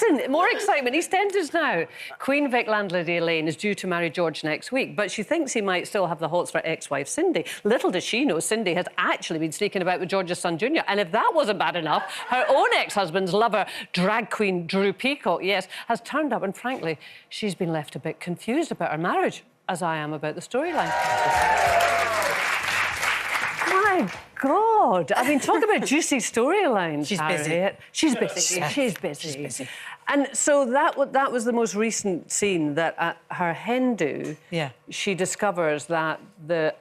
on, more excitement. EastEnders now. Queen Vic landlady Elaine is due to marry George next week, but she thinks he might still have the hots for ex-wife Cindy. Little does she know, Cindy has actually been sneaking about with George's son Junior, and if that wasn't bad enough, her own ex-husband's lover, drag queen Drew Peacock, yes, has turned up, and frankly, she's been left a bit confused about her marriage, as I am about the storyline. My God! I mean, talk about juicy storylines. She's Harriet. busy. She's busy. She's busy. She's busy. And so that was the most recent scene, that at her hen do, she discovers that the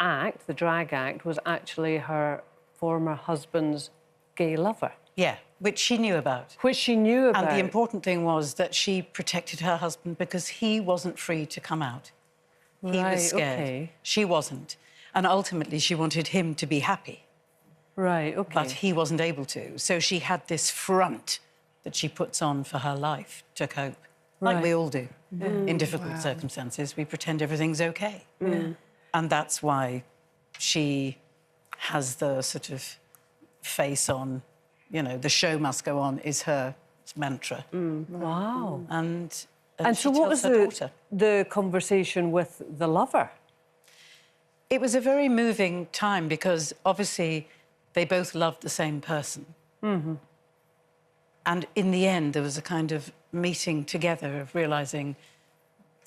drag act, was actually her former husband's gay lover. Yeah, which she knew about. Which she knew about. And the important thing was that she protected her husband because he wasn't free to come out. He was scared. Okay. She wasn't. And ultimately, she wanted him to be happy. Right, OK. But he wasn't able to. So she had this front that she puts on for her life to cope, like we all do. In difficult circumstances, we pretend everything's OK. And that's why she has the sort of face on, you know, the show must go on is her mantra. Wow. And so what was the conversation with the lover? It was a very moving time because, obviously, they both loved the same person. And in the end, there was a kind of meeting together of realising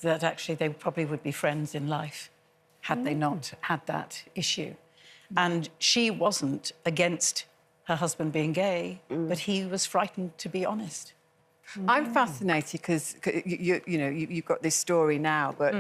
that actually they probably would be friends in life had they not had that issue. And she wasn't against her husband being gay, but he was frightened to be honest. I'm fascinated because you've got this story now, but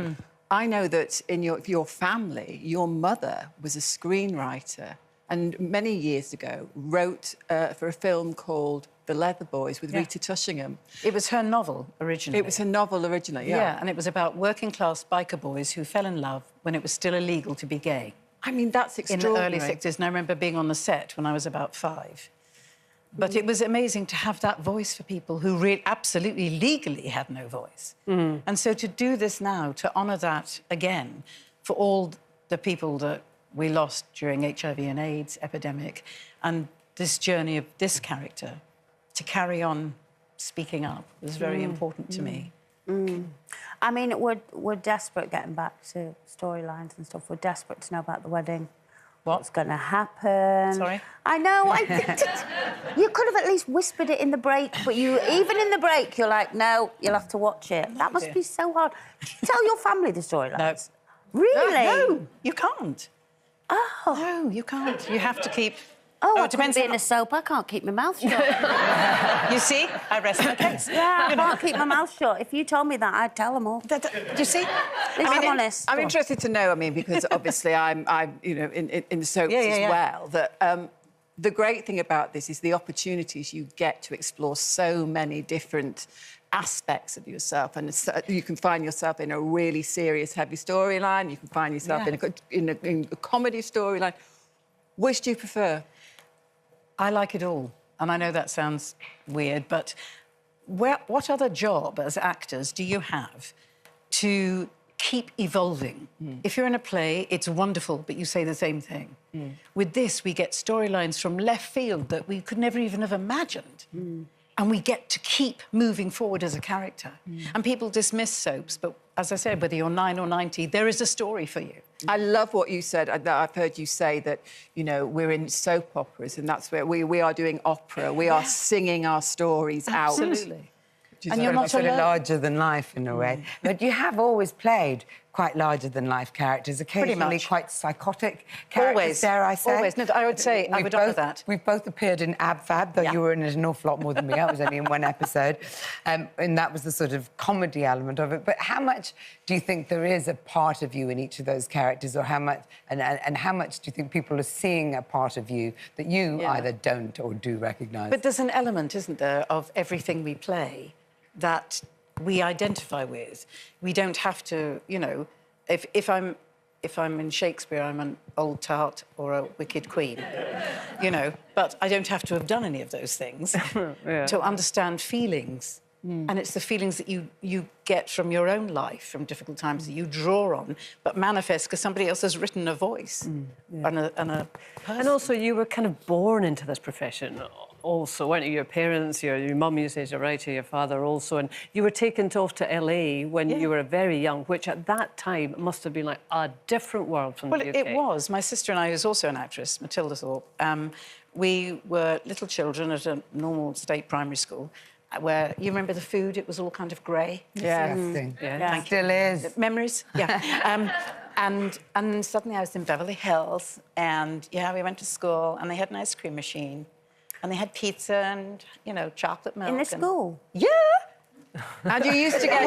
I know that in your family, your mother was a screenwriter and many years ago wrote for a film called The Leather Boys with Rita Tushingham. It was her novel originally. It was her novel originally, yeah. And it was about working-class biker boys who fell in love when it was still illegal to be gay. I mean, that's extraordinary. In the early 60s, and I remember being on the set when I was about 5. But it was amazing to have that voice for people who absolutely legally had no voice. And so to do this now, to honour that again, for all the people that we lost during HIV and AIDS epidemic, and this journey of this character, to carry on speaking up was very important to me. I mean, we're desperate getting back to storylines and stuff. We're desperate to know about the wedding. What's going to happen? Sorry? I know. You could have at least whispered it in the break, but even in the break, you're like, no, you'll have to watch it. That must be so hard. Tell your family the storylines. No. Really? No, you can't. Oh. No, you can't. You have to keep... Oh, it depends on in a soap. I can't keep my mouth shut. You see? I rest my case. Yeah, I can't keep my mouth shut. If you told me that, I'd tell them all. Do you see? I'm honest. I'm interested to know, I mean, because obviously I'm you know, in the soaps as well, that the great thing about this is the opportunities you get to explore so many different aspects of yourself, and you can find yourself in a really serious, heavy storyline. You can find yourself in a comedy storyline. Which do you prefer? I like it all. And I know that sounds weird, but what other job as actors do you have to keep evolving? If you're in a play, it's wonderful, but you say the same thing. With this, we get storylines from left field that we could never even have imagined. And we get to keep moving forward as a character. And people dismiss soaps, but as I said, whether you're 9 or 90, there is a story for you. I love what you said. I've heard you say that, you know, we're in soap operas and that's where we are doing opera. We are singing our stories out. Absolutely. And you're not sort of larger than life in a way. But you have always played quite larger than life characters, occasionally quite psychotic characters, dare I say. Always. No, I would say, I would honour that. We've both appeared in Ab Fab, though you were in it an awful lot more than me. I was only in one episode. And that was the sort of comedy element of it. But how much do you think there is a part of you in each of those characters, or how much, and how much do you think people are seeing a part of you that you either don't or do recognise? But there's an element, isn't there, of everything we play that we identify with. We don't have to, you know, if I'm in Shakespeare, I'm an old tart or a wicked queen, you know, but I don't have to have done any of those things to understand feelings. And it's the feelings that you get from your own life, from difficult times, that you draw on, but manifest because somebody else has written a voice and a person. And also, you were kind of born into this profession. also, weren't you? Your parents, your mum, you said, you're right, your father also. And you were taken off to LA when you were very young, which at that time must have been like a different world from the UK. Well, it was. My sister and I, who's also an actress, Matilda Thorpe, we were little children at a normal state primary school where, you remember the food? It was all kind of grey. Yeah. Yeah. Still is. Memories, yeah. And suddenly I was in Beverly Hills, and, we went to school, and they had an ice cream machine, and they had pizza and, chocolate milk. In the school? Yeah. And you used to get...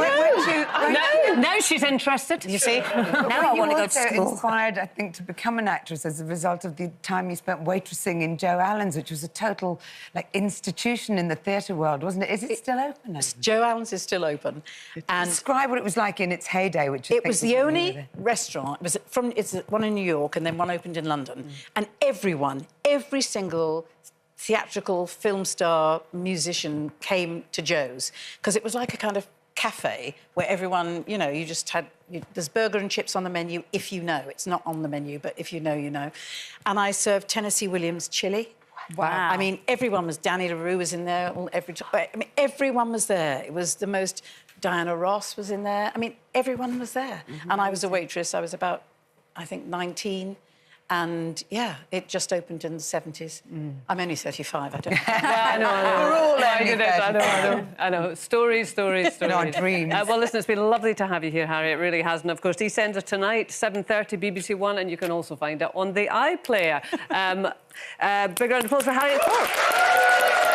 Now she's interested. You see? Now I want to go to school. Inspired, I think, to become an actress as a result of the time you spent waitressing in Joe Allen's, which was a total, institution in the theatre world, wasn't it? Is it still open? Joe Allen's is still open. And describe what it was like in its heyday, which it was the only restaurant. It's one in New York, and then one opened in London. And every single theatrical film star musician came to Joe's because it was like a kind of cafe where everyone, you just had... there's burger and chips on the menu if you know. It's not on the menu, but if you know, you know. And I served Tennessee Williams chili. Wow. I mean, everyone was... Danny LaRue was in there everyone was there. It was the most... Diana Ross was in there. I mean, everyone was there. And I was a waitress. I was about, I think, 19. And, it just opened in the 70s. I'm only 35, I don't know. I know. We're all I know. Stories. Our dreams. Well, listen, it's been lovely to have you here, Harry. It really has. And, of course, EastEnders tonight, 7:30, BBC One, and you can also find it on the iPlayer. Big round of applause for Harriet Thorpe.